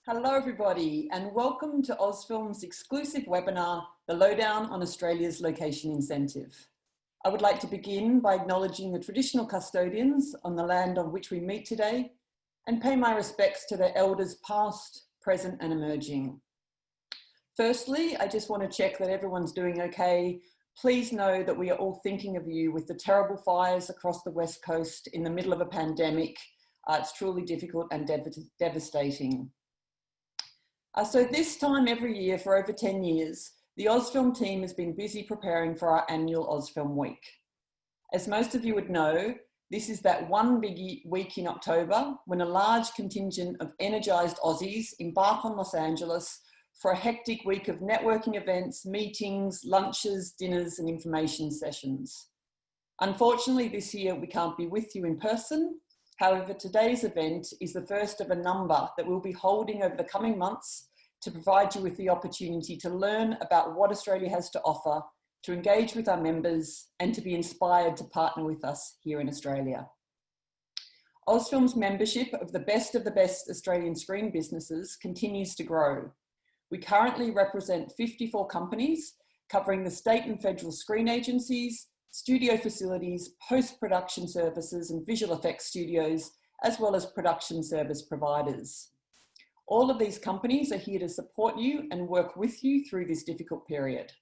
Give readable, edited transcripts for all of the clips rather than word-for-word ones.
Hello everybody and welcome to Ausfilm's exclusive webinar, The Lowdown on Australia's Location Incentive. I would like to begin by acknowledging the traditional custodians on the land on which we meet today and pay my respects to their elders past, present and emerging. Firstly, I just want to check that everyone's doing okay. Please know that we are all thinking of you with the terrible fires across the West Coast in the middle of a pandemic. It's truly difficult and devastating. So this time every year for over 10 years, the Ausfilm team has been busy preparing for our annual Ausfilm Week. As most of you would know, this is that one big week in October when a large contingent of energised Aussies embark on Los Angeles for a hectic week of networking events, meetings, lunches, dinners and information sessions. Unfortunately, this year we can't be with you in person. However, today's event is the first of a number that we'll be holding over the coming months to provide you with the opportunity to learn about what Australia has to offer, to engage with our members and to be inspired to partner with us here in Australia. Ausfilm's membership of the best Australian screen businesses continues to grow. We currently represent 54 companies covering the state and federal screen agencies, studio facilities, post-production services and visual effects studios, as well as production service providers. All of these companies are here to support you and work with you through this difficult period.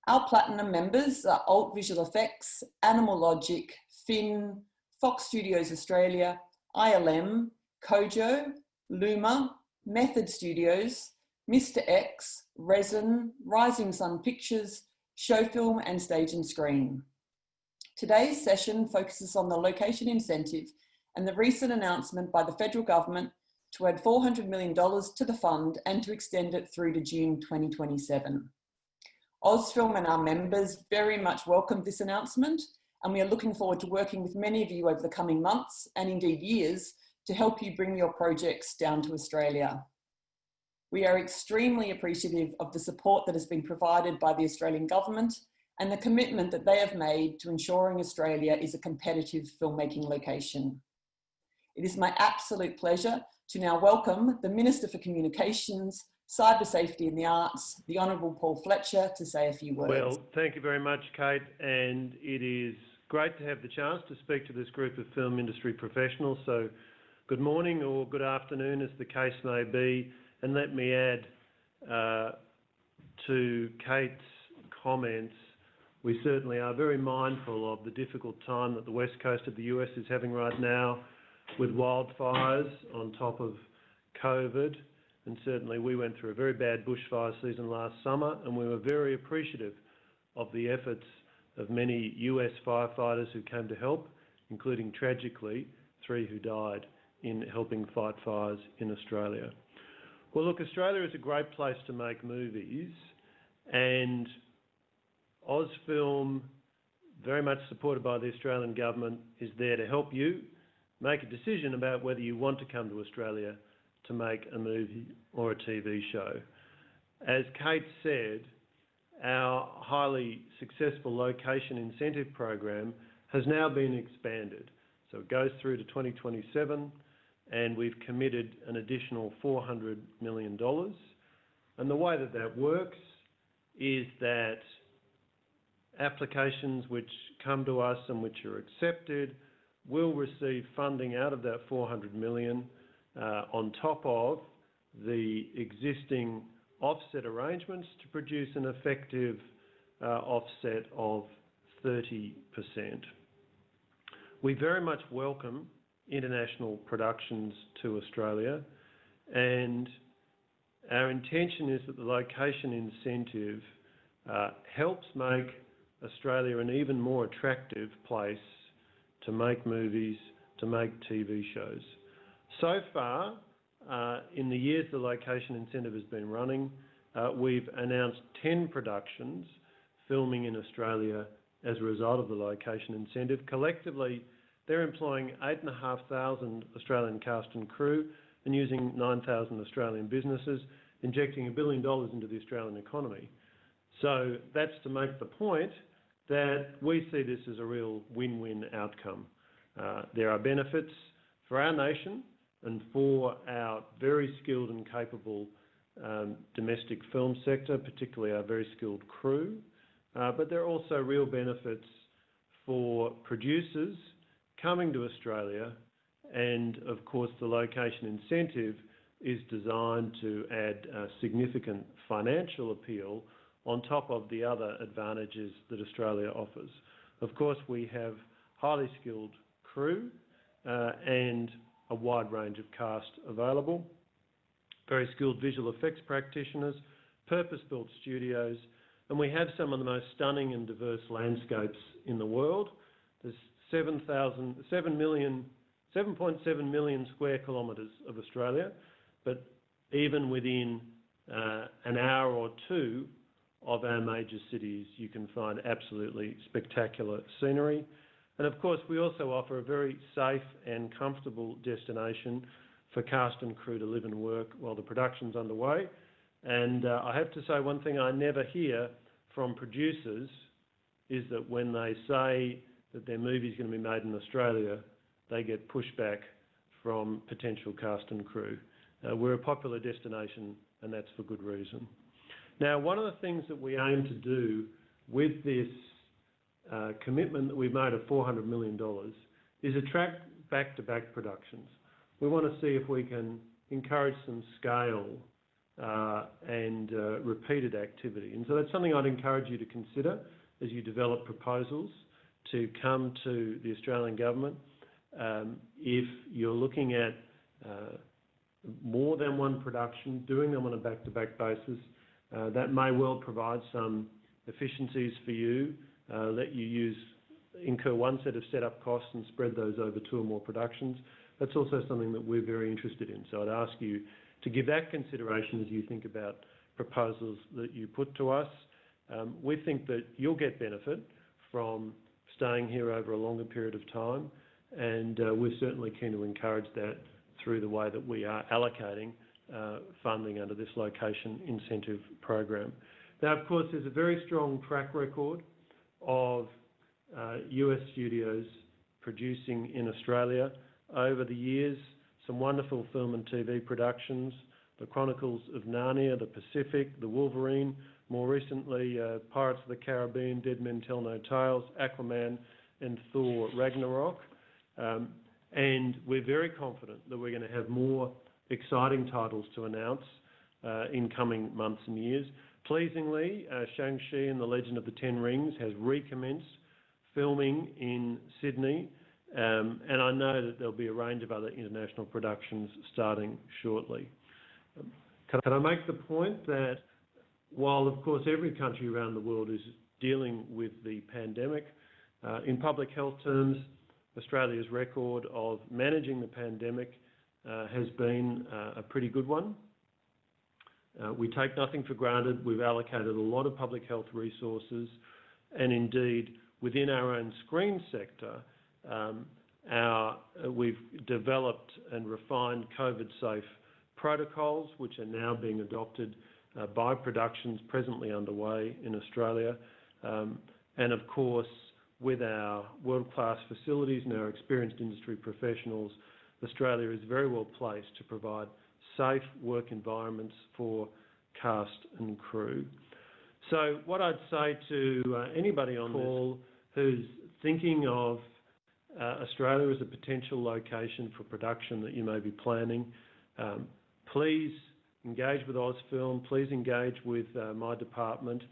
Our platinum members are Alt Visual Effects, Animal Logic, Fin, Fox Studios Australia, ILM, Kojo, Luma, Method Studios, Mr. X, Resin, Rising Sun Pictures, Showfilm and Stage and Screen. Today's session focuses on the location incentive and the recent announcement by the federal government to add $400 million to the fund and to extend it through to June 2027. Ausfilm and our members very much welcome this announcement, and we are looking forward to working with many of you over the coming months and indeed years to help you bring your projects down to Australia. We are extremely appreciative of the support that has been provided by the Australian government and the commitment that they have made to ensuring Australia is a competitive filmmaking location. It is my absolute pleasure to now welcome the Minister for Communications, Cyber Safety and the Arts, the Honourable Paul Fletcher, to say a few words. Well, thank you very much, Kate, and it is great to have the chance to speak to this group of film industry professionals. So good morning or good afternoon, as the case may be. And let me add to Kate's comments, we certainly are very mindful of the difficult time that the west coast of the US is having right now with wildfires on top of COVID. And certainly we went through a very bad bushfire season last summer, and we were very appreciative of the efforts of many US firefighters who came to help, including tragically 3 who died in helping fight fires in Australia. Well, look, Australia is a great place to make movies, and Ausfilm, very much supported by the Australian government, is there to help you make a decision about whether you want to come to Australia to make a movie or a TV show. As Kate said, our highly successful location incentive program has now been expanded. So it goes through to 2027. And we've committed an additional $400 million. And the way that that works is that applications which come to us and which are accepted will receive funding out of that $400 million on top of the existing offset arrangements to produce an effective offset of 30%. We very much welcome international productions to Australia, and our intention is that the location incentive helps make Australia an even more attractive place to make movies, to make TV shows. So far, in the years the location incentive has been running, we've announced 10 productions filming in Australia as a result of the location incentive. Collectively, they're employing 8,500 Australian cast and crew and using 9,000 Australian businesses, injecting $1 billion into the Australian economy. So that's to make the point that we see this as a real win-win outcome. There are benefits for our nation and for our very skilled and capable domestic film sector, particularly our very skilled crew. But there are also real benefits for producers coming to Australia, and of course the location incentive is designed to add significant financial appeal on top of the other advantages that Australia offers. Of course, we have highly skilled crew and a wide range of cast available, very skilled visual effects practitioners, purpose-built studios, and we have some of the most stunning and diverse landscapes in the world. There's 7.7 million square kilometres of Australia, but even within an hour or two of our major cities, you can find absolutely spectacular scenery. And of course, we also offer a very safe and comfortable destination for cast and crew to live and work while the production's underway. And I have to say, one thing I never hear from producers is that when they say that their movie's going to be made in Australia, they get pushback from potential cast and crew. We're a popular destination, and that's for good reason. Now, one of the things that we aim to do with this commitment that we've made of $400 million is attract back-to-back productions. We want to see if we can encourage some scale and repeated activity. And so that's something I'd encourage you to consider as you develop proposals to come to the Australian government. If you're looking at more than one production, doing them on a back-to-back basis, that may well provide some efficiencies for you, let you incur one set of setup costs and spread those over two or more productions. That's also something that we're very interested in. So I'd ask you to give that consideration as you think about proposals that you put to us. We think that you'll get benefit from staying here over a longer period of time, and we're certainly keen to encourage that through the way that we are allocating funding under this location incentive program. Now, of course, there's a very strong track record of US studios producing in Australia over the years. Some wonderful film and TV productions, The Chronicles of Narnia, The Pacific, The Wolverine, more recently Pirates of the Caribbean, Dead Men Tell No Tales, Aquaman and Thor Ragnarok. And we're very confident that we're going to have more exciting titles to announce in coming months and years. Pleasingly, Shang-Chi and the Legend of the Ten Rings has recommenced filming in Sydney, and I know that there'll be a range of other international productions starting shortly. Can I make the point that while, of course, every country around the world is dealing with the pandemic, in public health terms, Australia's record of managing the pandemic has been a pretty good one. We take nothing for granted. We've allocated a lot of public health resources, and indeed, within our own screen sector, we've developed and refined COVID-safe protocols, which are now being adopted by productions presently underway in Australia. And of course, with our world-class facilities and our experienced industry professionals, Australia is very well placed to provide safe work environments for cast and crew. So what I'd say to anybody on this call who's thinking of Australia as a potential location for production that you may be planning, please engage with Ausfilm, please engage with my department.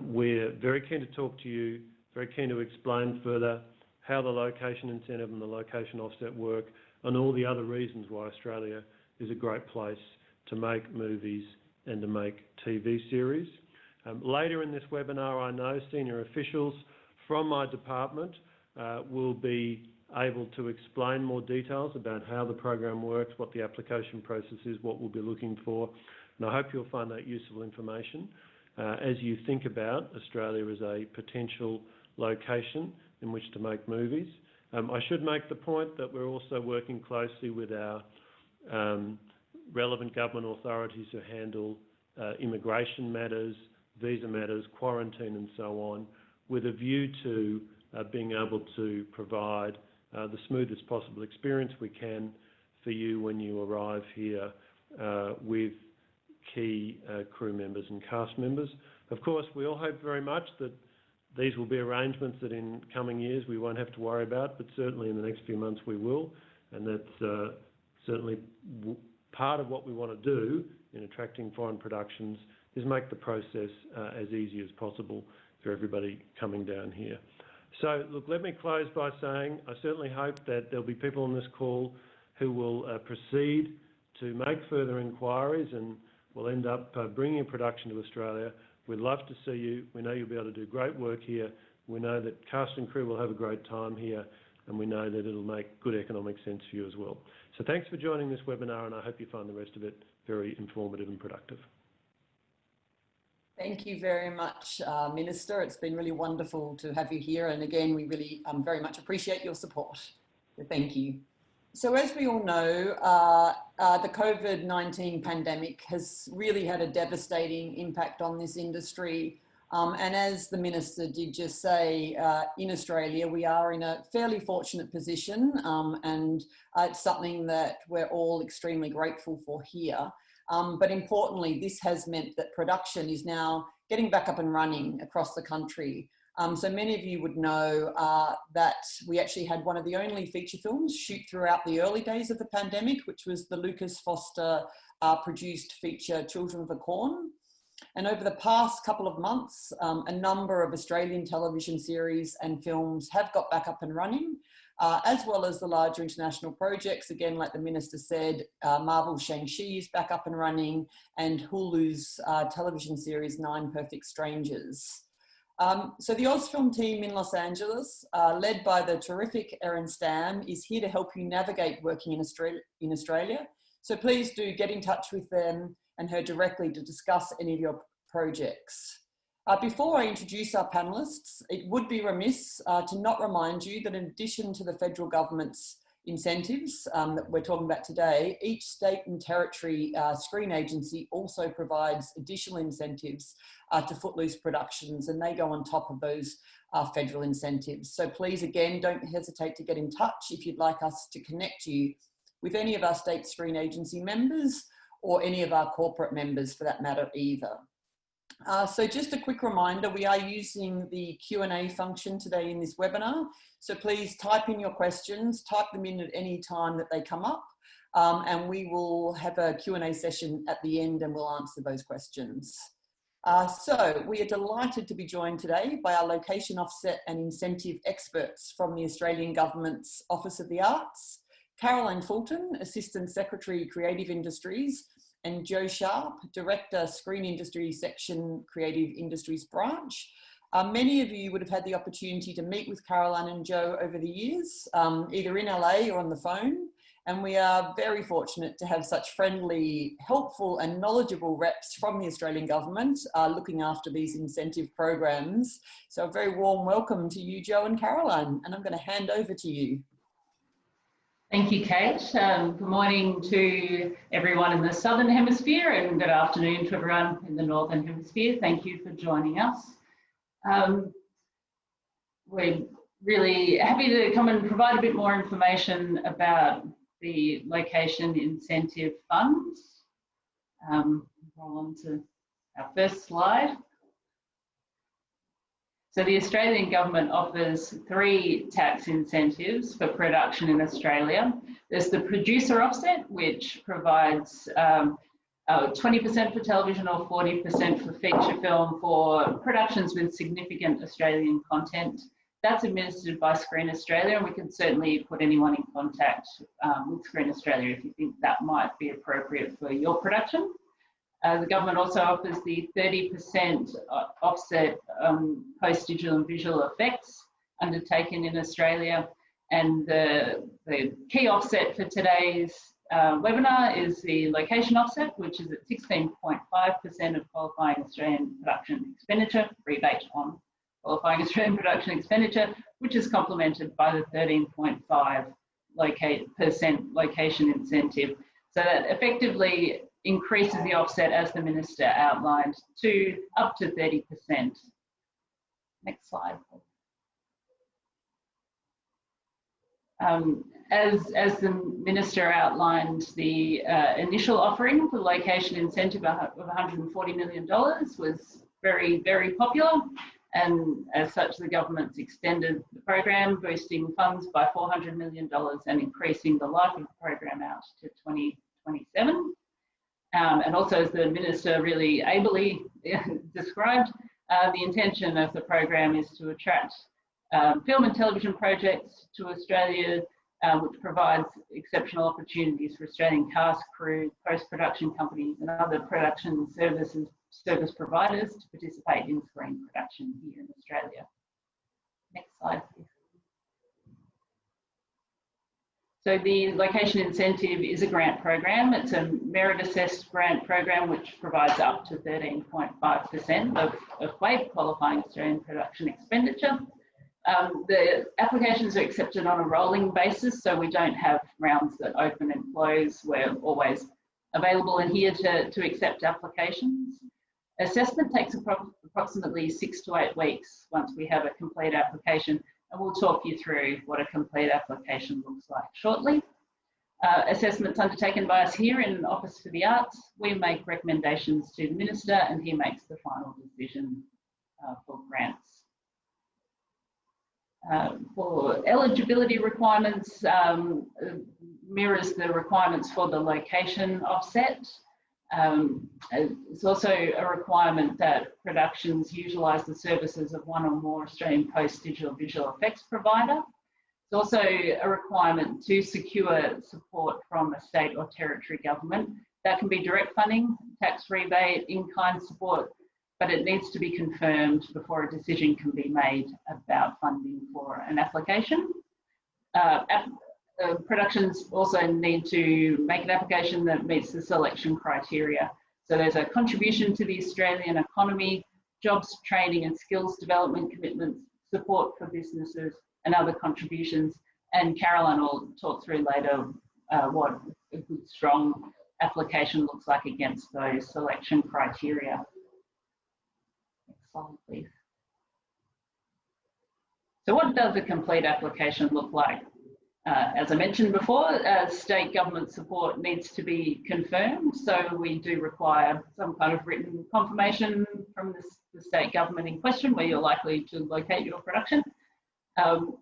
We're very keen to talk to you, very keen to explain further how the location incentive and the location offset work and all the other reasons why Australia is a great place to make movies and to make TV series. Later in this webinar, I know senior officials from my department will be able to explain more details about how the program works, what the application process is, what we'll be looking for, and I hope you'll find that useful information as you think about Australia as a potential location in which to make movies. I should make the point that we're also working closely with our relevant government authorities who handle immigration matters, visa matters, quarantine and so on, with a view to being able to provide the smoothest possible experience we can for for you when you arrive here with key crew members and cast members. Of course, we all hope very much that these will be arrangements that in coming years we won't have to worry about, but certainly in the next few months we will, and that's certainly part of what we want to do in attracting foreign productions is make the process as easy as possible for everybody coming down here. So, look, let me close by saying I certainly hope that there'll be people on this call who will proceed to make further inquiries and will end up bringing a production to Australia. We'd love to see you. We know you'll be able to do great work here. We know that cast and crew will have a great time here, and we know that it'll make good economic sense for you as well. So thanks for joining this webinar, and I hope you find the rest of it very informative and productive. Thank you very much, Minister. It's been really wonderful to have you here. And again, we really very much appreciate your support. So thank you. So as we all know, the COVID-19 pandemic has really had a devastating impact on this industry. And as the Minister did just say, in Australia, we are in a fairly fortunate position, and it's something that we're all extremely grateful for here. But importantly, this has meant that production is now getting back up and running across the country. So many of you would know that we actually had one of the only feature films shoot throughout the early days of the pandemic, which was the Lucas Foster produced feature Children of the Corn. And over the past couple of months, a number of Australian television series and films have got back up and running, as well as the larger international projects. Again, like the Minister said, Marvel's Shang-Chi is back up and running, and Hulu's television series 9 Perfect Strangers. So the Ausfilm team in Los Angeles, led by the terrific Erin Stam, is here to help you navigate working in Australia. So please do get in touch with them and her directly to discuss any of your projects. Before I introduce our panellists, it would be remiss to not remind you that in addition to the federal government's incentives that we're talking about today, each state and territory screen agency also provides additional incentives to Footloose Productions, and they go on top of those federal incentives. So please, again, don't hesitate to get in touch if you'd like us to connect you with any of our state screen agency members or any of our corporate members for that matter either. So just a quick reminder, we are using the Q&A function today in this webinar. So please type in your questions, type them in at any time that they come up, and we will have a Q&A session at the end and we'll answer those questions. So we are delighted to be joined today by our location offset and incentive experts from the Australian Government's Office of the Arts, Caroline Fulton, Assistant Secretary, Creative Industries, and Joe Sharp, Director, Screen Industry Section, Creative Industries Branch. Many of you would have had the opportunity to meet with Caroline and Joe over the years, either in LA or on the phone. And we are very fortunate to have such friendly, helpful and knowledgeable reps from the Australian Government looking after these incentive programs. So a very warm welcome to you, Joe and Caroline, and I'm going to hand over to you. Thank you, Kate. Good morning to everyone in the Southern Hemisphere and good afternoon to everyone in the Northern Hemisphere. Thank you for joining us. We're really happy to come and provide a bit more information about the Location Incentive Funds. Roll on to our first slide. So the Australian Government offers 3 tax incentives for production in Australia. There's the producer offset, which provides 20% for television or 40% for feature film for productions with significant Australian content. That's administered by Screen Australia, and we can certainly put anyone in contact with Screen Australia if you think that might be appropriate for your production. The government also offers the 30% offset post-digital and visual effects undertaken in Australia. And the key offset for today's webinar is the location offset, which is at 16.5% of qualifying Australian production expenditure, rebate on qualifying Australian production expenditure, which is complemented by the 13.5% location incentive. So that effectively increases the offset, as the Minister outlined, to up to 30%. Next slide. As the Minister outlined, the initial offering for location incentive of $140 million was very, very popular. And as such, the government's extended the program, boosting funds by $400 million and increasing the life of the program out to 2027. And also, as the Minister really ably described, the intention of the program is to attract film and television projects to Australia, which provides exceptional opportunities for Australian cast, crew, post-production companies and other production service providers to participate in screen production here in Australia. Next slide, please. So the location incentive is a grant program. It's a merit-assessed grant program which provides up to 13.5% of QUAPE, qualifying Australian production expenditure. The applications are accepted on a rolling basis, so we don't have rounds that open and close. We're always available and here to accept applications. Assessment takes approximately 6 to 8 weeks once we have a complete application, and we'll talk you through what a complete application looks like shortly. Assessments undertaken by us here in Office for the Arts. We make recommendations to the Minister and he makes the final decision for grants. For eligibility requirements, mirrors the requirements for the location offset. It's also a requirement that productions utilise the services of one or more Australian post-digital visual effects provider. It's also a requirement to secure support from a state or territory government. That can be direct funding, tax rebate, in-kind support, but it needs to be confirmed before a decision can be made about funding for an application. Productions also need to make an application that meets the selection criteria. So there's a contribution to the Australian economy, jobs, training and skills development commitments, support for businesses and other contributions. And Caroline will talk through later what a good, strong application looks like against those selection criteria. Next slide, please. So what does a complete application look like? As I mentioned before, state government support needs to be confirmed. So we do require some kind of written confirmation from the state government in question where you're likely to locate your production.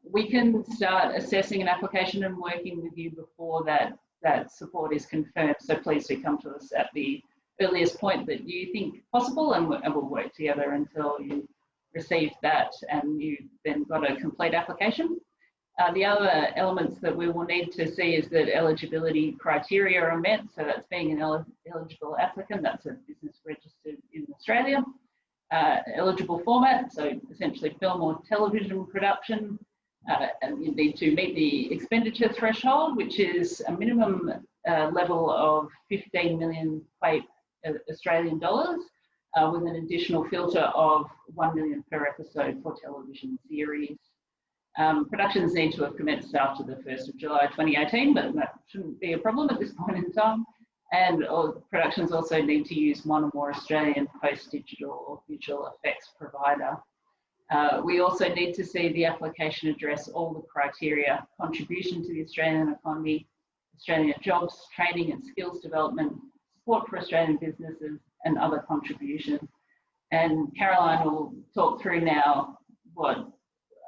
We can start assessing an application and working with you before that support is confirmed. So please do come to us at the earliest point that you think possible, and we'll work together until you receive that and you've then got a complete application. The other elements that we will need to see is that eligibility criteria are met. So that's being an eligible applicant, that's a business registered in Australia. Eligible format, so essentially film or television production. And you need to meet the expenditure threshold, which is a minimum level of 15 million Australian dollars, with an additional filter of 1 million per episode for television series. Productions need to have commenced after the 1st of July 2018, but that shouldn't be a problem at this point in time. And productions also need to use one or more Australian post-digital or visual effects provider. We also need to see the application address all the criteria: contribution to the Australian economy, Australian jobs, training and skills development, support for Australian businesses and other contributions. And Caroline will talk through now what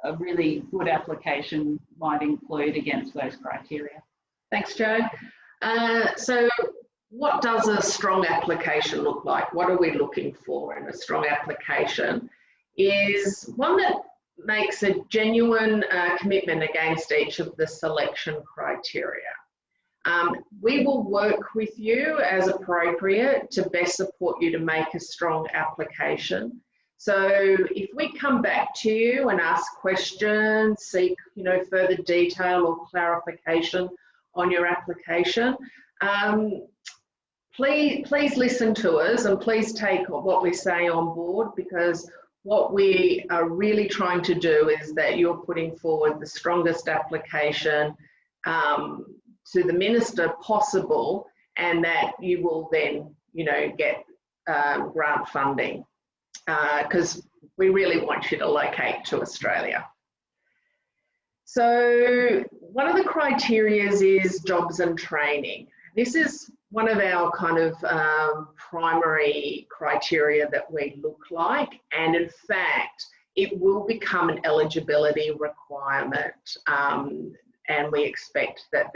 a really good application might include against those criteria. Thanks, Jo. So what does a strong application look like? What are we looking for in a strong application? Is one that makes a genuine commitment against each of the selection criteria. We will work with you as appropriate to best support you to make a strong application. So if we come back to you and ask questions, seek further detail or clarification on your application, please listen to us and please take what we say on board, because what we are really trying to do is that you're putting forward the strongest application to the Minister possible, and that you will then get grant funding. Because we really want you to locate to Australia. So one of the criteria is jobs and training. This is one of our kind of primary criteria that we look like, and in fact, it will become an eligibility requirement, and we expect that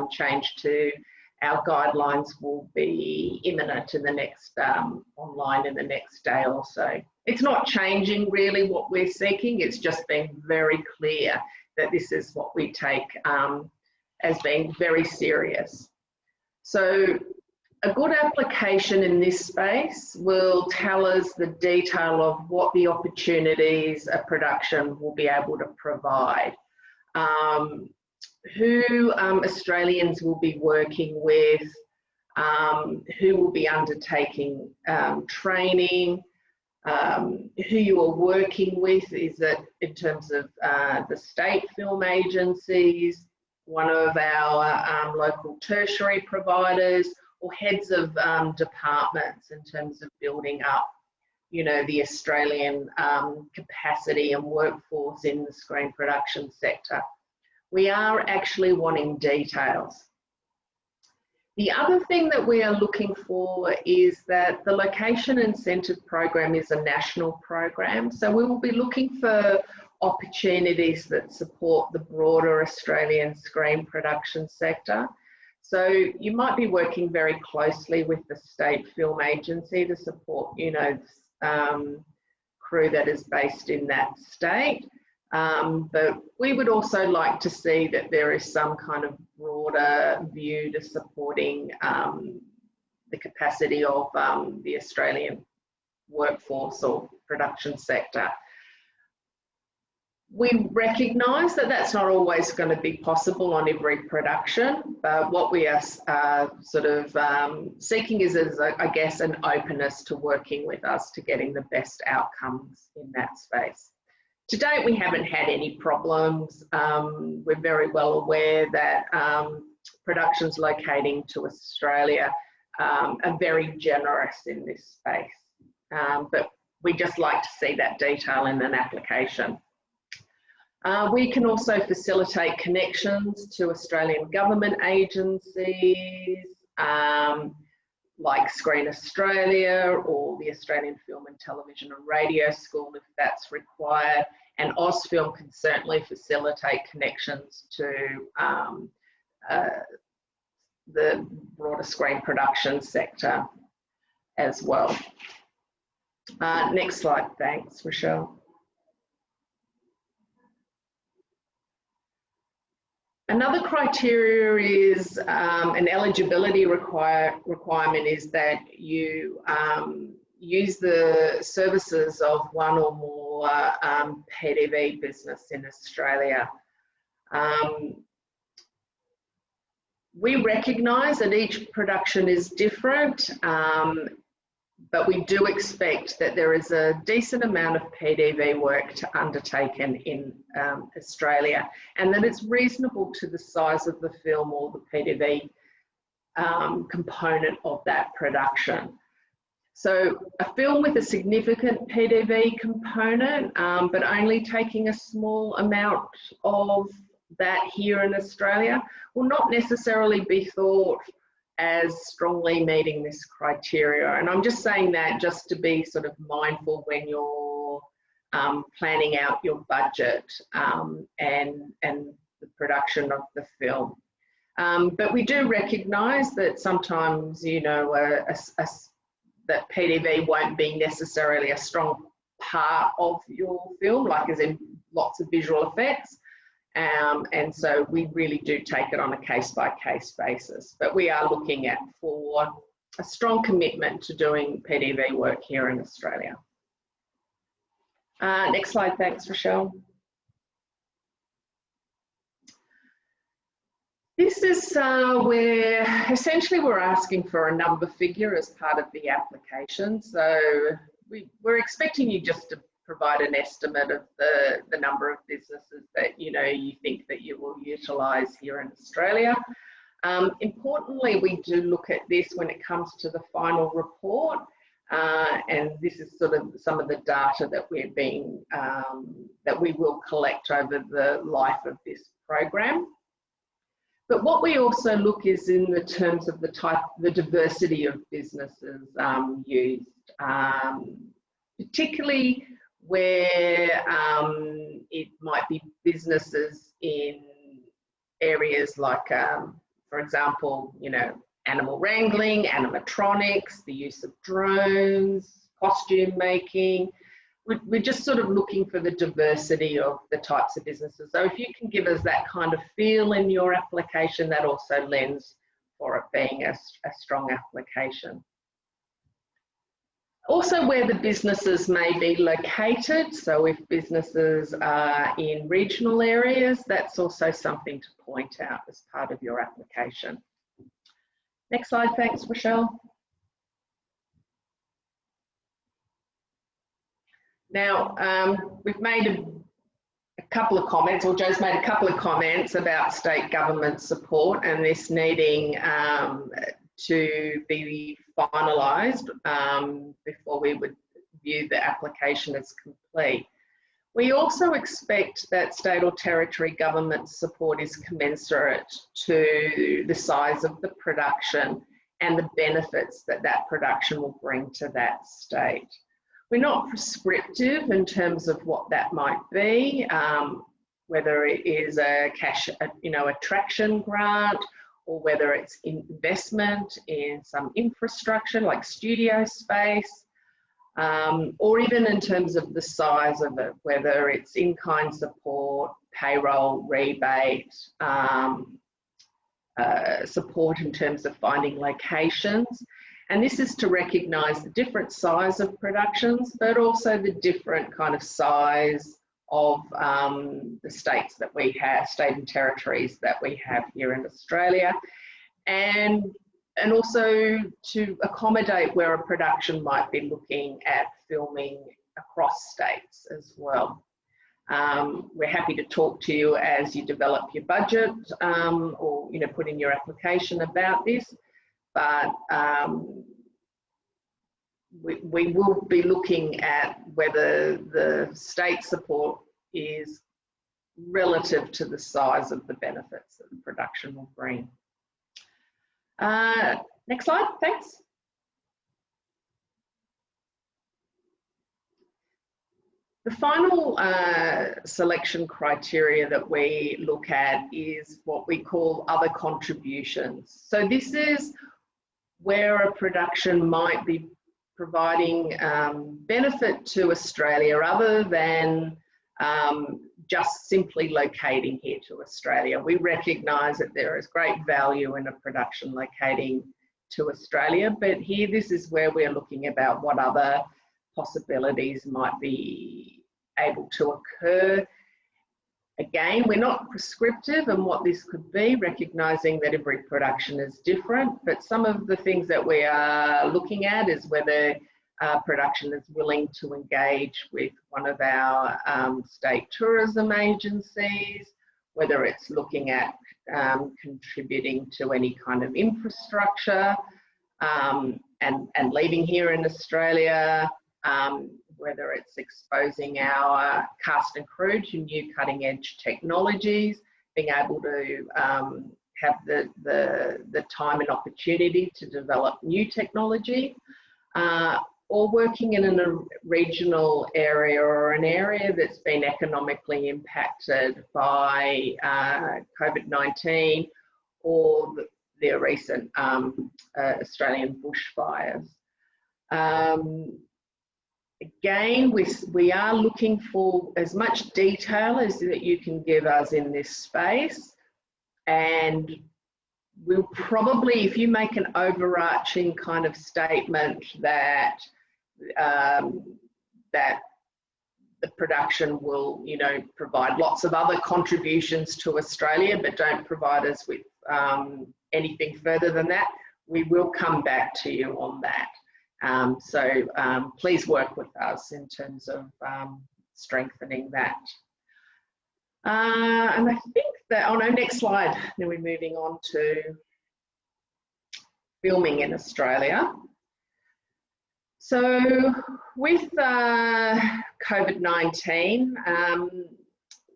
change to our guidelines will be imminent in the next, online in the next day or so. It's not changing really what we're seeking, it's just being very clear that this is what we take as being very serious. So a good application in this space will tell us the detail of what the opportunities a production will be able to provide, who Australians will be working with, who will be undertaking training, who you are working with, is it in terms of the state film agencies, one of our local tertiary providers, or heads of departments in terms of building up, you know, the Australian capacity and workforce in the screen production sector. We are actually wanting details. The other thing that we are looking for is that the location incentive program is a national program, so we will be looking for opportunities that support the broader Australian screen production sector. So you might be working very closely with the state film agency to support, you know, crew that is based in that state. But we would also like to see that there is some kind of broader view to supporting the capacity of the Australian workforce or production sector. We recognise that that's not always going to be possible on every production, but what we are sort of seeking is I guess, an openness to working with us to getting the best outcomes in that space. To date, we haven't had any problems. We're very well aware that productions locating to Australia are very generous in this space, but we just like to see that detail in an application. We can also facilitate connections to Australian government agencies like Screen Australia or the Australian Film and Television and Radio School if that's required, and Ausfilm can certainly facilitate connections to the broader screen production sector as well. Next slide, thanks, Rochelle. Another criteria is an eligibility requirement is that you use the services of one or more PDV business in Australia. We recognise that each production is different, but we do expect that there is a decent amount of PDV work to undertaken in Australia, and that it's reasonable to the size of the film or the PDV component of that production. So a film with a significant PDV component, but only taking a small amount of that here in Australia, will not necessarily be thought as strongly meeting this criteria. And I'm just saying that just to be sort of mindful when you're planning out your budget and the production of the film. But we do recognise that sometimes, you know, that PDV won't be necessarily a strong part of your film, like as in lots of visual effects. And so we really do take it on a case-by-case basis. But we are looking at for a strong commitment to doing PDV work here in Australia. Next slide, thanks, Rochelle. This is where essentially we're asking for a number figure as part of the application. So we're expecting you just to provide an estimate of the number of businesses that you think that you will utilise here in Australia. Importantly, we do look at this when it comes to the final report, and this is sort of some of the data that that we will collect over the life of this program. But what we also look is in the terms of the diversity of businesses used, particularly where it might be businesses in areas like, for example, animal wrangling, animatronics, the use of drones, costume making. We're just sort of looking for the diversity of the types of businesses. So if you can give us that kind of feel in your application, that also lends for it being a strong application. Also where the businesses may be located. So if businesses are in regional areas, that's also something to point out as part of your application. Next slide, thanks, Rochelle. Now, we've made a couple of comments, or Joe's made a couple of comments about state government support and this needing to be finalised before we would view the application as complete. We also expect that state or territory government support is commensurate to the size of the production and the benefits that that production will bring to that state. We're not prescriptive in terms of what that might be, whether it is a cash, attraction grant, or whether it's investment in some infrastructure like studio space, or even in terms of the size of it, whether it's in-kind support, payroll, rebate, support in terms of finding locations. And this is to recognise the different size of productions, but also the different kind of size of the states that we have, state and territories that we have here in Australia, and also to accommodate where a production might be looking at filming across states as well. We're happy to talk to you as you develop your budget or put in your application about this. But we will be looking at whether the state support is relative to the size of the benefits that the production will bring. Next slide, thanks. The final selection criteria that we look at is what we call other contributions. So this is where a production might be providing benefit to Australia other than just simply locating here to Australia. We recognise that there is great value in a production locating to Australia, but here this is where we're looking about what other possibilities might be able to occur. Again, we're not prescriptive in what this could be, recognising that every production is different, but some of the things that we are looking at is whether production is willing to engage with one of our state tourism agencies, whether it's looking at contributing to any kind of infrastructure and leaving here in Australia, whether it's exposing our cast and crew to new cutting edge technologies, being able to have the time and opportunity to develop new technology, or working in a regional area or an area that's been economically impacted by COVID-19 or the recent Australian bushfires. Again, we are looking for as much detail as that you can give us in this space, and we'll probably, if you make an overarching kind of statement that that the production will, provide lots of other contributions to Australia, but don't provide us with anything further than that, we will come back to you on that. So please work with us in terms of strengthening that. And I think that, next slide, then we're moving on to filming in Australia. So with COVID-19,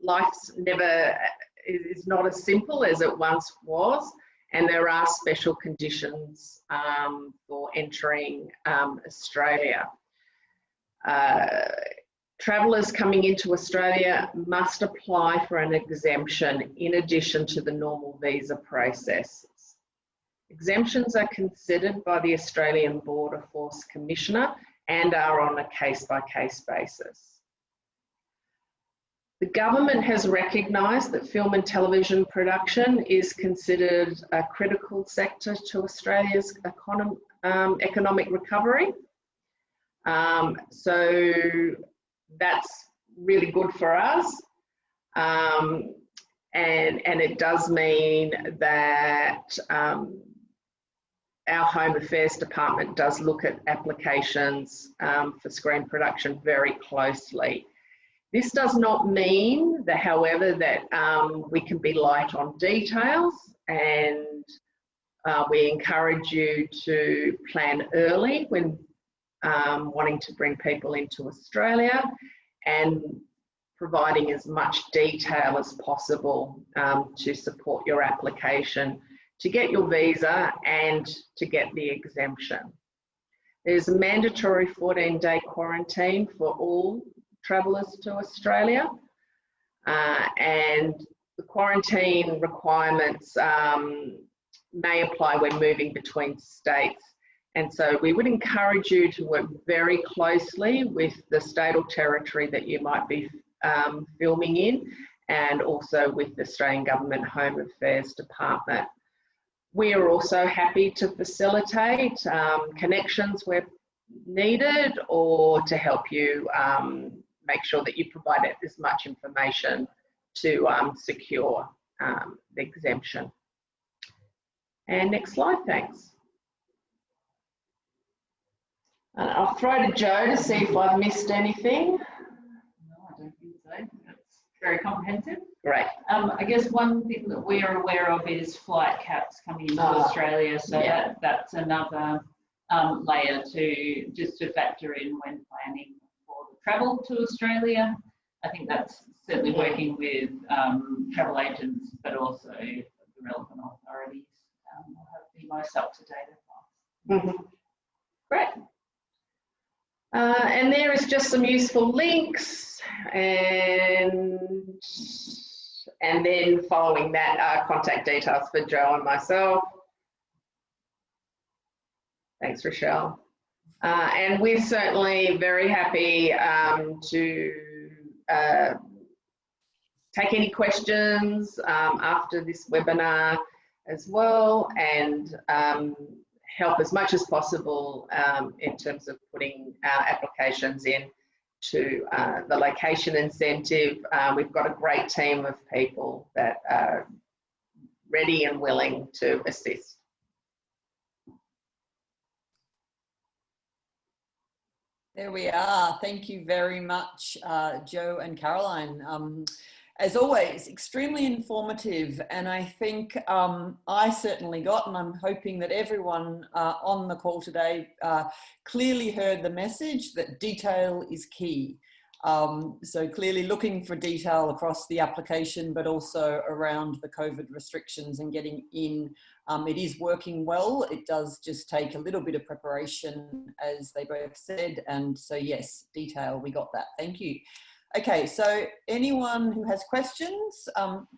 life's is not as simple as it once was, and there are special conditions for entering Australia. Travellers coming into Australia must apply for an exemption in addition to the normal visa processes. Exemptions are considered by the Australian Border Force Commissioner and are on a case-by-case basis. The government has recognised that film and television production is considered a critical sector to Australia's economic recovery. So that's really good for us. And it does mean that our Home Affairs Department does look at applications for screen production very closely. This does not mean that, however, that we can be light on details, and we encourage you to plan early when wanting to bring people into Australia, and providing as much detail as possible to support your application, to get your visa and to get the exemption. There's a mandatory 14-day quarantine for all travellers to Australia, and the quarantine requirements may apply when moving between states. And so we would encourage you to work very closely with the state or territory that you might be filming in, and also with the Australian Government Home Affairs Department. We are also happy to facilitate connections where needed, or to help you make sure that you provide as much information to secure the exemption. And next slide, thanks. I'll throw to Jo to see if I've missed anything. No, I don't think so. That's very comprehensive. Great. I guess one thing that we are aware of is flight caps coming into Australia, so yeah. that's another layer to factor in when planning for the travel to Australia. I think that's certainly working with travel agents, but also the relevant authorities will have the most up-to-date advice. Mm-hmm. Great. And there is just some useful links, and then following that are contact details for Jo and myself. Thanks, Rochelle. And we're certainly very happy to take any questions after this webinar as well, and help as much as possible in terms of putting our applications in to the location incentive. We've got a great team of people that are ready and willing to assist. There we are. Thank you very much, Jo and Caroline. As always, extremely informative, and I think I certainly got, and I'm hoping that everyone on the call today clearly heard the message that detail is key. So clearly looking for detail across the application, but also around the COVID restrictions and getting in. It is working well. It does just take a little bit of preparation, as they both said. And so yes, detail, we got that. Thank you. Okay, so anyone who has questions,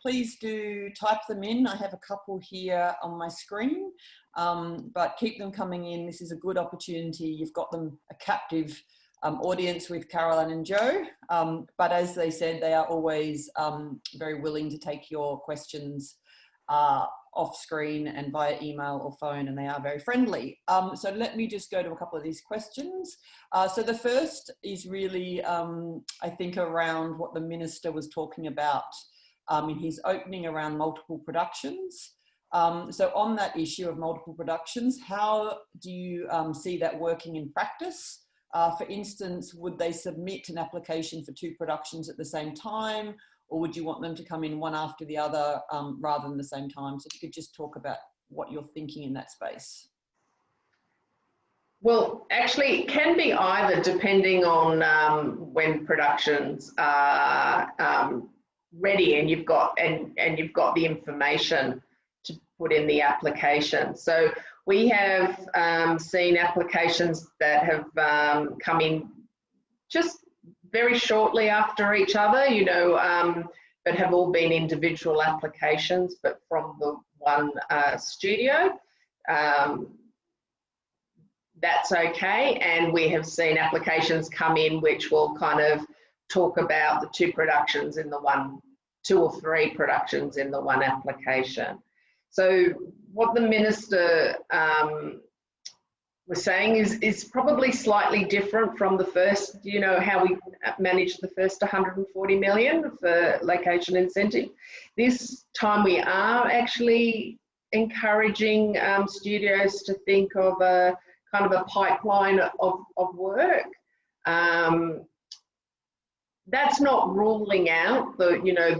please do type them in. I have a couple here on my screen, but keep them coming in. This is a good opportunity. You've got them a captive audience with Caroline and Jo, but as they said, they are always very willing to take your questions off screen and via email or phone, and they are very friendly. So let me just go to a couple of these questions. So the first is really, I think, around what the Minister was talking about in his opening around multiple productions. So on that issue of multiple productions, how do you see that working in practice? For instance, would they submit an application for 2 productions at the same time, or would you want them to come in one after the other rather than the same time? So if you could just talk about what you're thinking in that space. Well, actually, it can be either, depending on when productions are ready and you've got you've got the information to put in the application. So we have seen applications that have come in just very shortly after each other, you know, but have all been individual applications, but from the one studio. That's okay. And we have seen applications come in which will kind of talk about the two or three productions in the one application. So what the Minister was saying is probably slightly different from the first, you know, how we managed the first 140 million for location incentive. This time we are actually encouraging studios to think of a kind of a pipeline of work. That's not ruling out the, you know,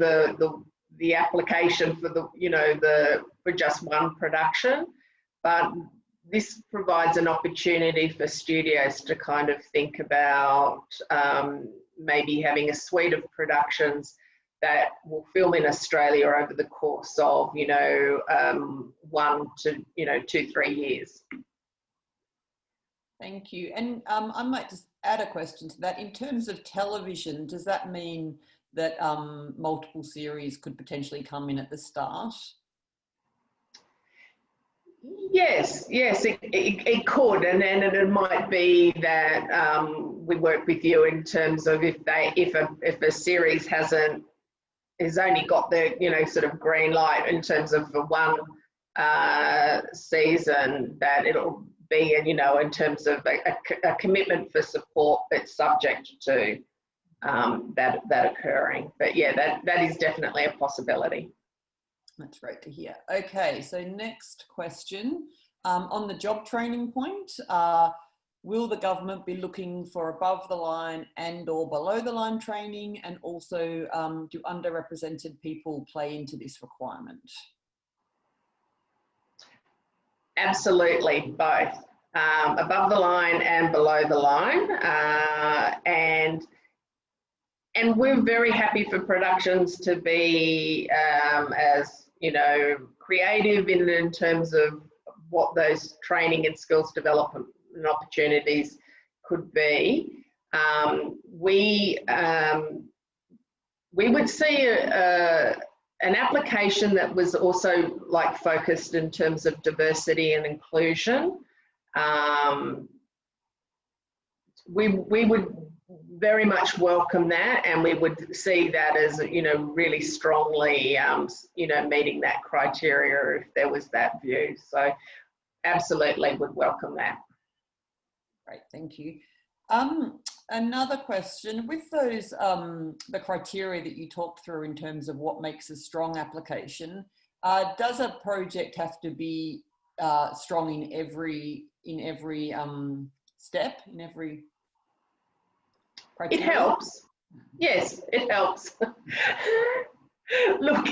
the application for the, you know, for just one production, but this provides an opportunity for studios to kind of think about maybe having a suite of productions that will film in Australia over the course of, you know, 1 to, you know, 2-3 years. Thank you. And I might just add a question to that. In terms of television, does that mean that multiple series could potentially come in at the start? Yes, it could, and then it might be that we work with you in terms of if a series has only got the, you know, sort of green light in terms of the one season, that it'll be, you know, in terms of a commitment for support that's subject to that occurring. But yeah, that is definitely a possibility. That's great to hear. Okay, so next question. On the job training point, will the government be looking for above the line and or below the line training? And also, do underrepresented people play into this requirement? Absolutely, both. Above the line and below the line. And we're very happy for productions to be as, you know, creative in terms of what those training and skills development opportunities could be. We would see an application that was also like focused in terms of diversity and inclusion. We would very much welcome that, and we would see that as, you know, really strongly, you know, meeting that criteria if there was that view. So absolutely would welcome that. Great, thank you. Another question, with those, the criteria that you talked through in terms of what makes a strong application, does a project have to be strong in every step, in every criteria? It helps. Yes, it helps. Look,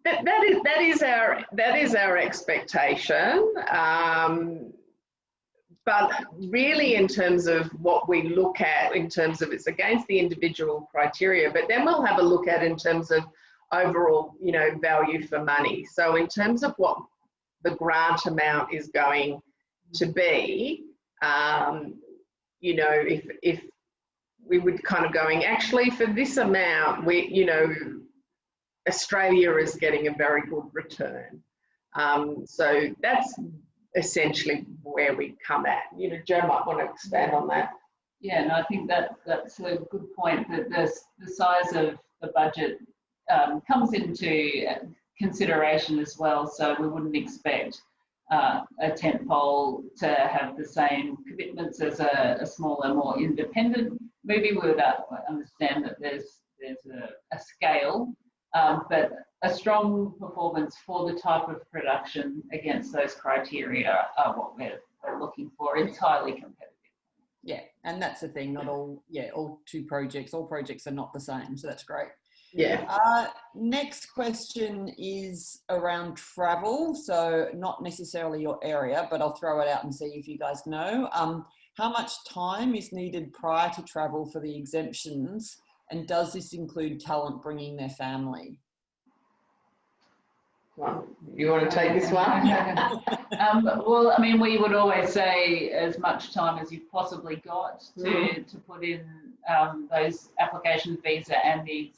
that is our expectation. But really, in terms of what we look at, in terms of it's against the individual criteria, but then we'll have a look at in terms of overall, you know, value for money. So in terms of what the grant amount is going to be, you know, if we would kind of going, actually for this amount, you know, Australia is getting a very good return. So that's essentially where we come at. You know, Jo might want to expand on that. Yeah, no, I think that's a good point, that the size of the budget comes into consideration as well. So we wouldn't expect a tentpole to have the same commitments as a smaller, more independent movie. We would understand that there's a scale, but a strong performance for the type of production against those criteria are what we're looking for. It's highly competitive. Yeah, and that's the thing, not all, yeah, all projects are not the same, so that's great. Yeah. Next question is around travel. So not necessarily your area, but I'll throw it out and see if you guys know. How much time is needed prior to travel for the exemptions? And does this include talent bringing their family? Well, you want to take this one? Well, I mean, we would always say as much time as you've possibly got to put in those application visa and the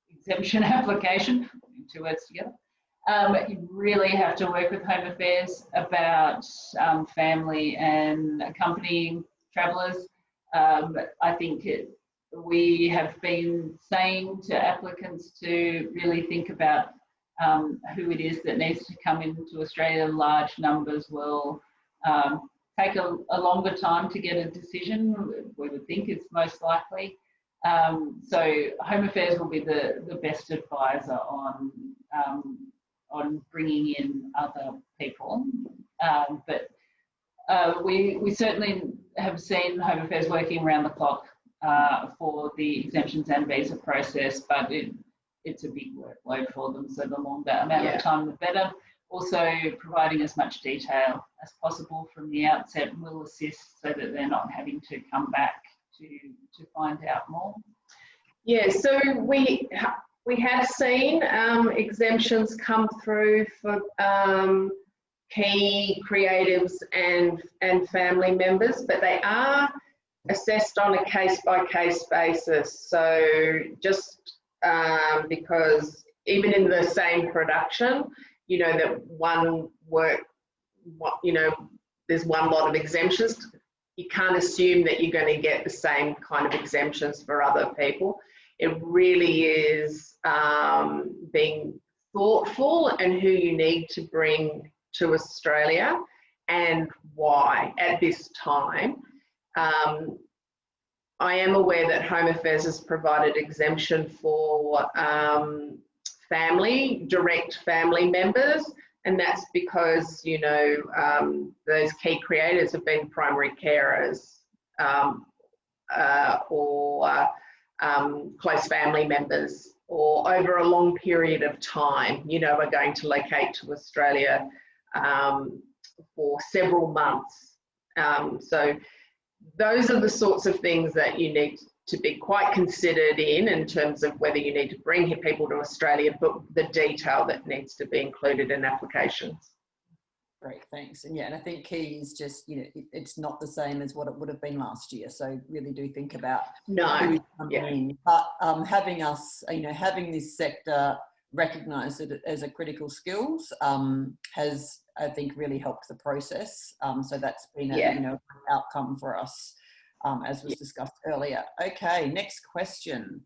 exemption application, two words together. You really have to work with Home Affairs about family and accompanying travellers. I think we have been saying to applicants to really think about who it is that needs to come into Australia. Large numbers will take a longer time to get a decision. We would think it's most likely. So Home Affairs will be the best advisor on bringing in other people. But we certainly have seen Home Affairs working around the clock for the exemptions and visa process, but it's a big workload for them, so the longer amount of time the better. Also providing as much detail as possible from the outset will assist so that they're not having to come back to find out more. Yeah, so we have seen exemptions come through for key creatives and family members, but they are assessed on a case-by-case basis. So just because even in the same production, you know, that there's one lot of exemptions, you can't assume that you're going to get the same kind of exemptions for other people. It really is being thoughtful and who you need to bring to Australia and why at this time. I am aware that Home Affairs has provided exemption for direct family members, and that's because, you know, those key creators have been primary carers or close family members, or over a long period of time, you know, are going to locate to Australia for several months. So those are the sorts of things that you need to be quite considered in terms of whether you need to bring people to Australia, but the detail that needs to be included in applications. Great, thanks. And yeah, and I think key is just, you know, it's not the same as what it would have been last year. So really do think about who's coming in. But having us, you know, having this sector recognised as a critical skills has, I think, really helped the process. So that's been a you know, outcome for us, as was discussed earlier. Okay, next question.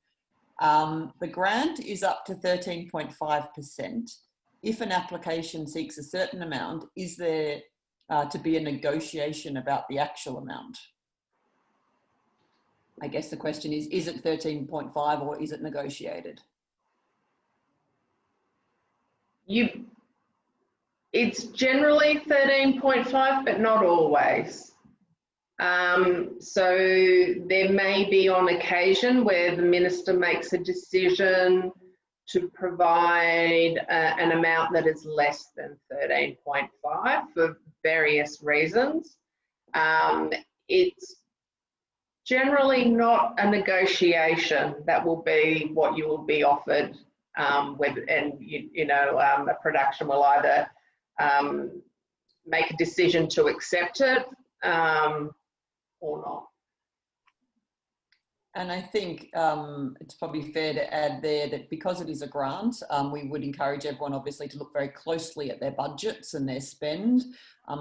The grant is up to 13.5%. If an application seeks a certain amount, is there to be a negotiation about the actual amount? I guess the question is it 13.5 or is it negotiated? It's generally 13.5, but not always. So there may be on occasion where the minister makes a decision to provide an amount that is less than 13.5 for various reasons. It's generally not a negotiation. That will be what you will be offered, a production will either make a decision to accept it or not. And I think it's probably fair to add there that because it is a grant, we would encourage everyone obviously to look very closely at their budgets and their spend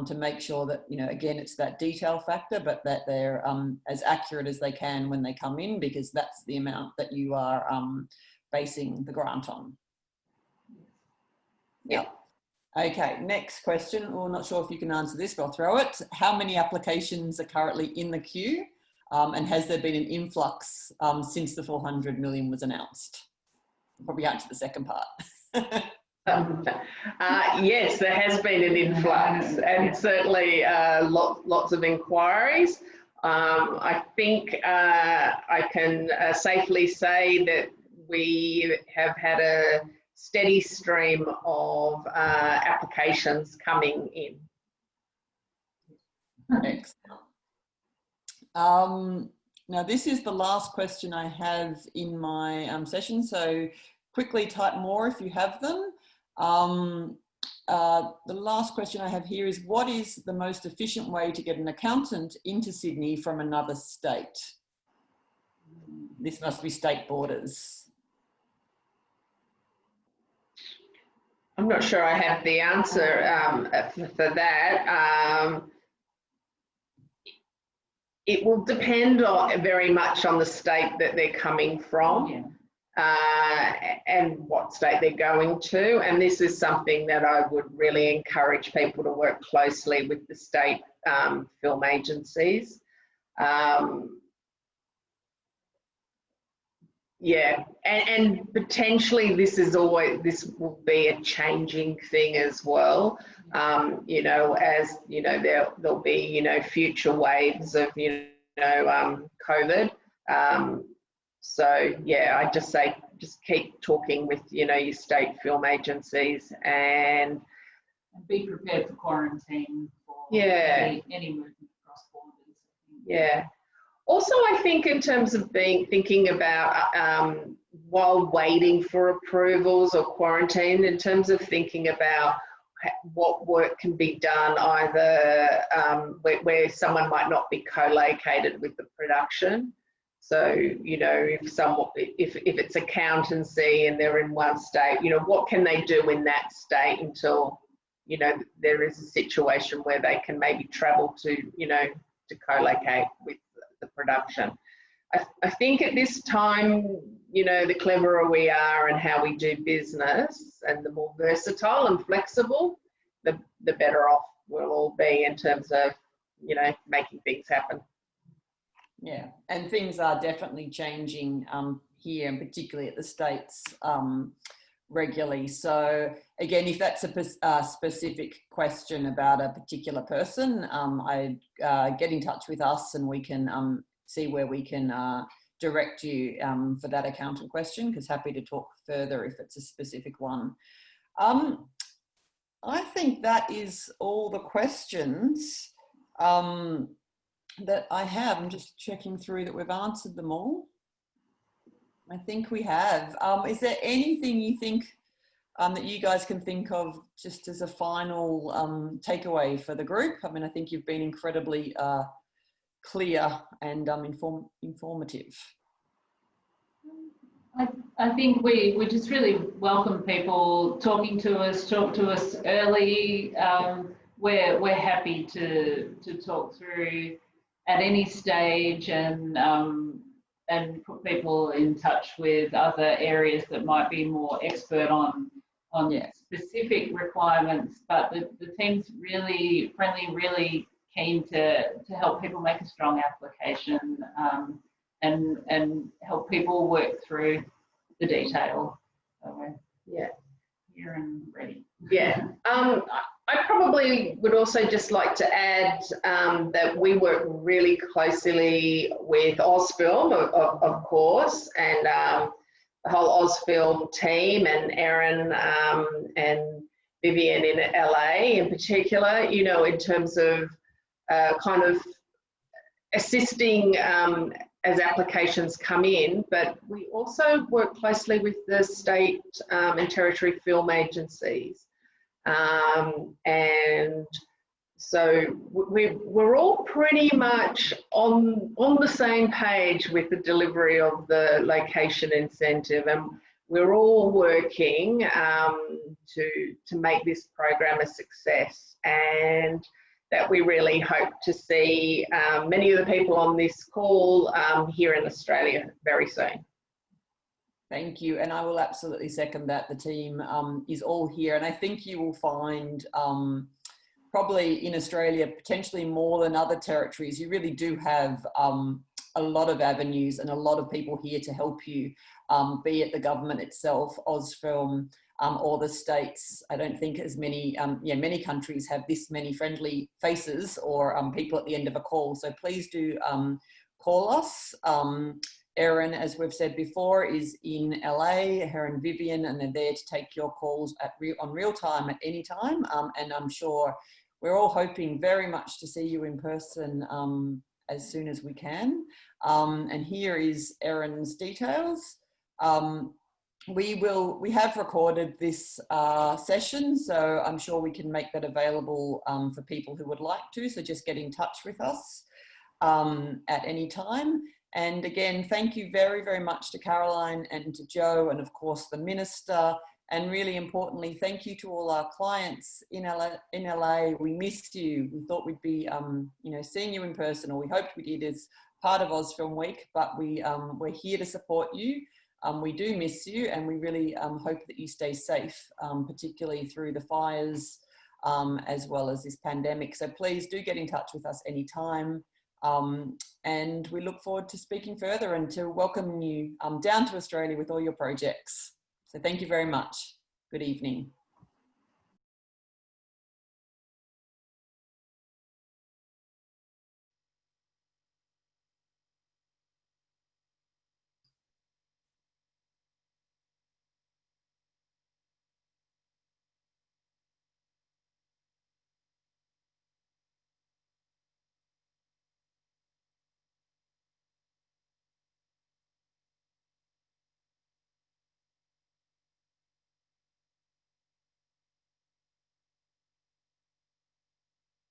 to make sure that, you know, again, it's that detail factor, but that they're as accurate as they can when they come in, because that's the amount that you are basing the grant on. Yeah. Okay, next question. Well, not sure if you can answer this, but I'll throw it. How many applications are currently in the queue? And has there been an influx since the 400 million was announced? Probably answer the second part. Yes, there has been an influx and certainly lots of inquiries. I think I can safely say that we have had a steady stream of applications coming in. Excellent. Now, this is the last question I have in my session, so quickly type more if you have them. The last question I have here is, what is the most efficient way to get an accountant into Sydney from another state? This must be state borders. I'm not sure I have the answer for that. It will depend very much on the state that they're coming from, and what state they're going to. And this is something that I would really encourage people to work closely with the state film agencies. Yeah, and potentially this will be a changing thing as well. You know, as you know, there'll be future waves of COVID. So yeah, I just say just keep talking with your state film agencies and be prepared for quarantine for any movement across borders. Yeah. Also, I think in terms of thinking about while waiting for approvals or quarantine, in terms of thinking about what work can be done either where someone might not be co-located with the production. So, if it's accountancy and they're in one state, what can they do in that state until, there is a situation where they can maybe travel to co-locate with the production. I think at this time, the cleverer we are and how we do business and the more versatile and flexible, the better off we'll all be in terms of, making things happen. Yeah, and things are definitely changing here, and particularly at the States regularly. So again, if that's a specific question about a particular person, I'd get in touch with us and we can see where we can direct you for that accountant question, because happy to talk further if it's a specific one. I think that is all the questions that I have. I'm just checking through that we've answered them all. I think we have. Is there anything you think that you guys can think of just as a final takeaway for the group? I mean, I think you've been incredibly clear and informative. I think we just really welcome people talk to us early. We're happy to talk through at any stage and put people in touch with other areas that might be more expert on specific requirements. But the team's really friendly, really keen to help people make a strong application and help people work through the detail. So we're here and ready. Yeah. I probably would also just like to add that we work really closely with Ausfilm, of course, and the whole Ausfilm team, and Erin and Vivian in LA in particular, in terms of kind of assisting as applications come in, but we also work closely with the state and territory film agencies. And so we're all pretty much on the same page with the delivery of the location incentive, and we're all working to make this program a success, and that we really hope to see many of the people on this call here in Australia very soon. Thank you, and I will absolutely second that. The team is all here, and I think you will find probably in Australia, potentially more than other territories, you really do have a lot of avenues and a lot of people here to help you, be it the government itself, Ausfilm, or the States. I don't think as many, many countries have this many friendly faces or people at the end of a call. So please do call us. Erin, as we've said before, is in LA, her and Vivian, and they're there to take your calls on real time at any time. And I'm sure we're all hoping very much to see you in person as soon as we can. And here is Erin's details. We have recorded this session, so I'm sure we can make that available for people who would like to. So just get in touch with us at any time. And again, thank you very, very much to Caroline and to Joe, and of course the Minister. And really importantly, thank you to all our clients in LA. We missed you. We thought we'd be, seeing you in person, or we hoped we did as part of Ausfilm Week, but we're here to support you. We do miss you, and we really hope that you stay safe, particularly through the fires, as well as this pandemic. So please do get in touch with us anytime. And we look forward to speaking further and to welcoming you down to Australia with all your projects. So thank you very much. Good evening.